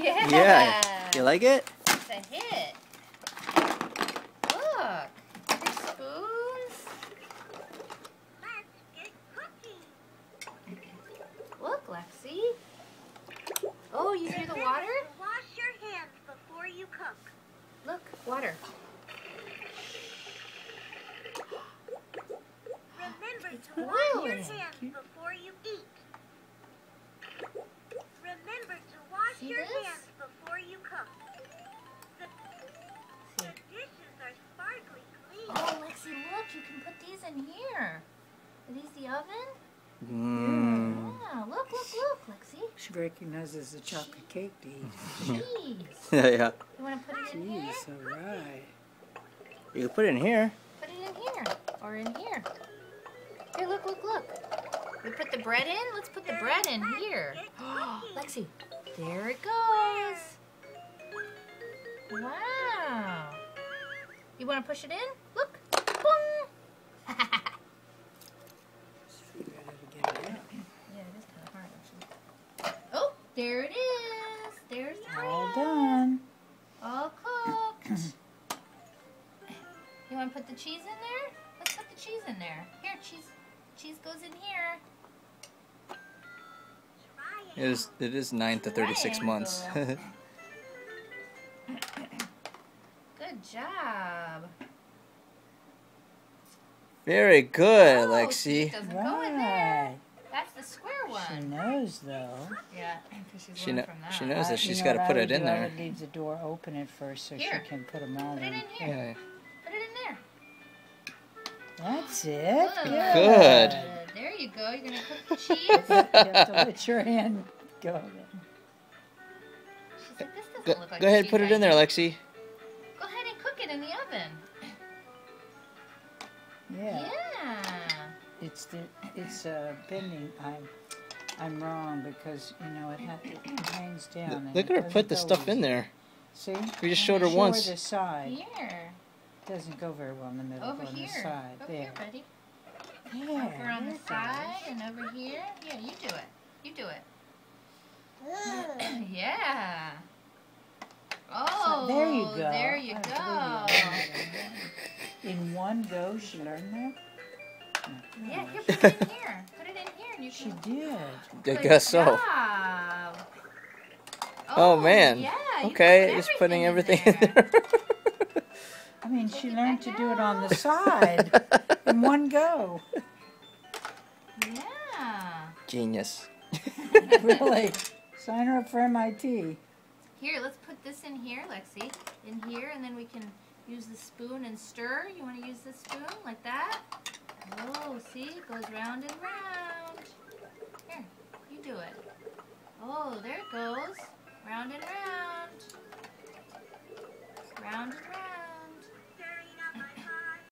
Yeah. Yeah. You like it? It's a hit. Look. Your spoons. Let's get cooking. Look, Lexi. Oh, you hear the water? Remember to wash your hands before you cook. Look, water. Remember It's to wash your boiling. hands before you eat. Remember to wash See your this? hands before you cook. The See. dishes are sparkly clean. Oh, Lexi, look. You can put these in here. Are these the oven? Mmm. Yeah. Look, Lexi. She recognizes the chocolate cake to eat. Cheese. Yeah. You want to put it in here? Jeez, all right. You can put it in here. Put it in here. Or in here. Here, look. We put the bread in? Let's put the bread in here. Lexi, there it goes. Wow. You want to push it in? Look. Boom. Just figure out how to get it out. Yeah, it is kind of hard, actually. Oh, there it is. There's the All bread. done. All cooked. You want to put the cheese in there? Let's put the cheese in there. Here, cheese goes in here. Try It is 9 to 36 months. Triangle. Good job. Very good, Oh, Lexi. cheese doesn't go in there. Right. That's the square She one. knows, though. Yeah, because she's She learned kno- from that. she knows that You she's know got to what put I it would in do? I there. would leave the door open at first so Here. she can put them all Put it in. in here. Yeah. Put it in there. That's it. Good. There you go. You're going to cook the cheese? You have to let your hand go then. She's like, this doesn't Go, look like go ahead, cheese put it I in there, eat. Lexi. Go ahead and cook it in the oven. Yeah. Yeah. It's bending. I'm wrong because it hangs down. and Look it at her put doesn't the go stuff in easy. there. See? We just showed her Show once. her the side. Here. Doesn't go very well in the middle. Over go on here. the side. Over there. here, buddy. There. Over on there the it side goes. and over here. Yeah, you do it. You do it. Yeah. Oh, there you go. There you I go. believe you. In one go, she learned that? Yeah, here, put it in here. Put it in here and you She can... did. I Good guess so. job. Oh, man. Yeah, you Okay, put just putting everything in in there. I mean, Take she it learned back to do it on the out. side in one go. Yeah. Genius. Really. Sign her up for MIT. Here, let's put this in here, Lexi. In here, and then we can use the spoon and stir. You want to use the spoon like that? Oh, see? It goes round and round. Here, you do it. Oh, there it goes. Round and round. Round and round.